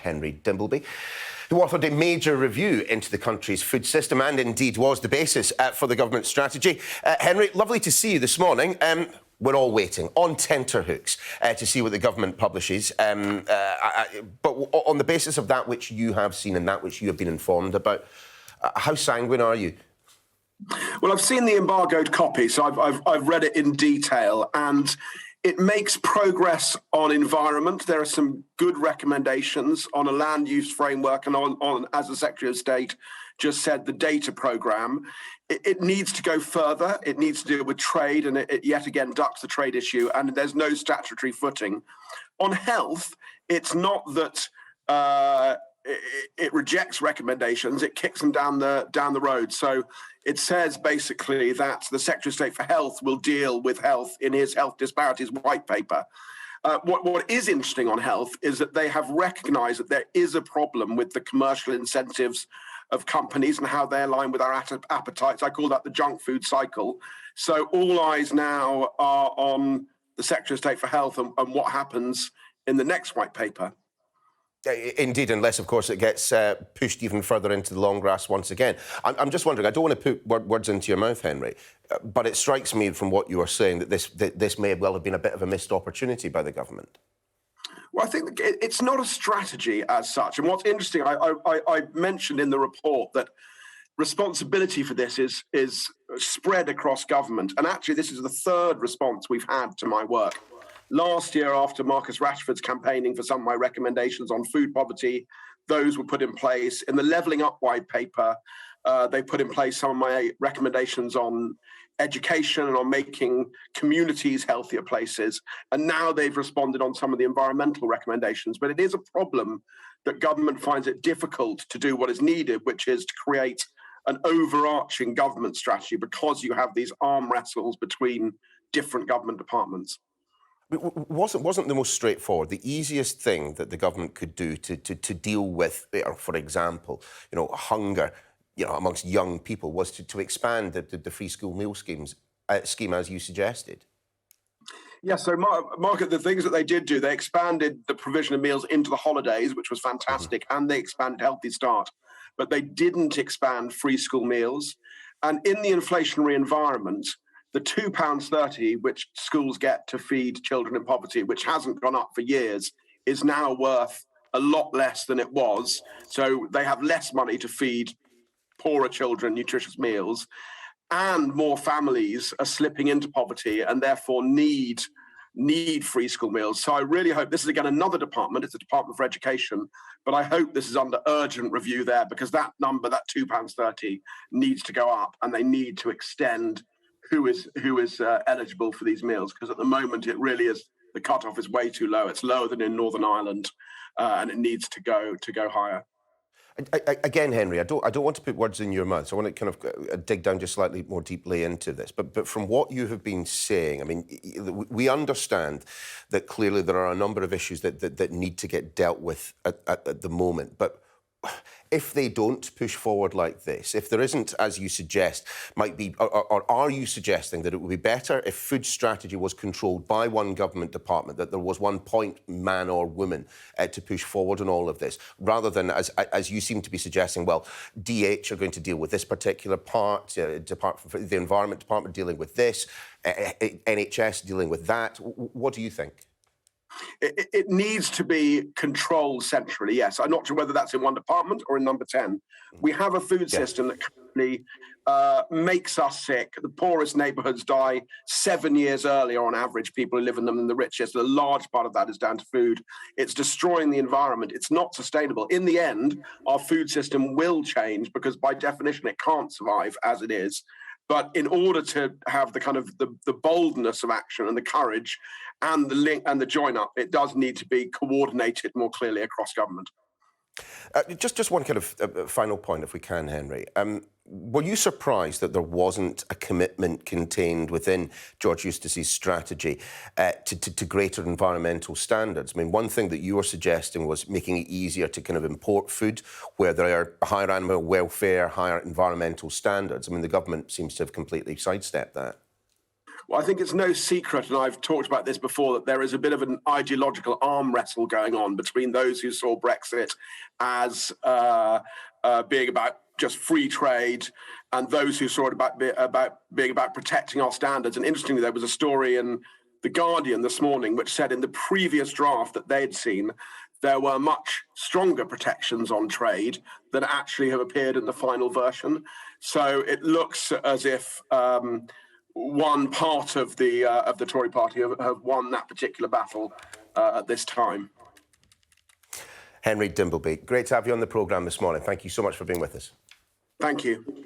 Henry Dimbleby, who authored a major review into the country's food system and indeed was the basis for the government's strategy. Henry, lovely to see you this morning. We're all waiting on tenterhooks to see what the government publishes. But on the basis of that which you have seen and that which you have been informed about, how sanguine are you? Well, I've seen the embargoed copy, so I've read it in detail, and it makes progress on environment. There are some good recommendations on a land use framework and on as the Secretary of State just said, the data programme. It needs to go further. It needs to deal with trade, and it yet again ducks the trade issue, and there's no statutory footing. On health, it's not that it rejects recommendations, it kicks them down the road. So it says basically that the Secretary of State for Health will deal with health in his health disparities white paper. What is interesting on health is that they have recognised that there is a problem with the commercial incentives of companies and how they align with our appetites. I call that the junk food cycle. So all eyes now are on the Secretary of State for Health and what happens in the next white paper. Indeed, unless, of course, it gets pushed even further into the long grass once again. I'm just wondering, I don't want to put words into your mouth, Henry, but it strikes me from what you are saying that this may well have been a bit of a missed opportunity by the government. Well, I think it's not a strategy as such. And what's interesting, I mentioned in the report that responsibility for this is spread across government. And actually, this is the third response we've had to my work. Last year, after Marcus Rashford's campaigning for some of my recommendations on food poverty, those were put in place. In the Levelling Up white paper, they put in place some of my recommendations on education and on making communities healthier places. And now they've responded on some of the environmental recommendations. But it is a problem that government finds it difficult to do what is needed, which is to create an overarching government strategy because you have these arm wrestles between different government departments. Wasn't the most straightforward, the easiest thing that the government could do to deal with, for example, hunger, amongst young people, was to expand the free school meal scheme as you suggested? Yeah, so Mark, the things that they did do, they expanded the provision of meals into the holidays, which was fantastic, and they expanded Healthy Start, but they didn't expand free school meals. And in the inflationary environment, the £2.30 which schools get to feed children in poverty, which hasn't gone up for years, is now worth a lot less than it was. So they have less money to feed poorer children nutritious meals, and more families are slipping into poverty and therefore need free school meals. So I really hope this is, again, another department. It's the Department for Education, but I hope this is under urgent review there, because that number, that £2.30, needs to go up, and they need to extend who is eligible for these meals, because at the moment it really is, the cutoff is way too low. It's lower than in Northern Ireland, and it needs to go higher. Again, Henry, I don't want to put words in your mouth, so I want to kind of dig down just slightly more deeply into this. But from what you have been saying, I mean, we understand that clearly there are a number of issues that need to get dealt with at the moment. But if they don't push forward like this, if there isn't, as you suggest, might be, or are you suggesting that it would be better if food strategy was controlled by one government department, that there was one point man or woman to push forward on all of this, rather than, as you seem to be suggesting, well, DH are going to deal with this particular part, the Environment Department dealing with this, NHS dealing with that? What do you think? It needs to be controlled centrally, yes. I'm not sure whether that's in one department or in number 10. We have a food system that currently makes us sick. The poorest neighbourhoods die 7 years earlier on average, people who live in them, than the richest. A large part of that is down to food. It's destroying the environment. It's not sustainable. In the end, our food system will change, because by definition it can't survive as it is. But in order to have the kind of the boldness of action and the courage and the link and the join up, it does need to be coordinated more clearly across government. Just one kind of final point, if we can, Henry. Were you surprised that there wasn't a commitment contained within George Eustace's strategy to greater environmental standards? I mean, one thing that you were suggesting was making it easier to kind of import food where there are higher animal welfare, higher environmental standards. I mean, the government seems to have completely sidestepped that. Well, I think it's no secret, and I've talked about this before, that there is a bit of an ideological arm wrestle going on between those who saw Brexit as being about just free trade and those who saw it about being about protecting our standards. And interestingly, there was a story in The Guardian this morning which said in the previous draft that they'd seen, there were much stronger protections on trade that actually have appeared in the final version. So it looks as if one part of the Tory party have won that particular battle at this time. Henry Dimbleby, great to have you on the programme this morning. Thank you so much for being with us. Thank you.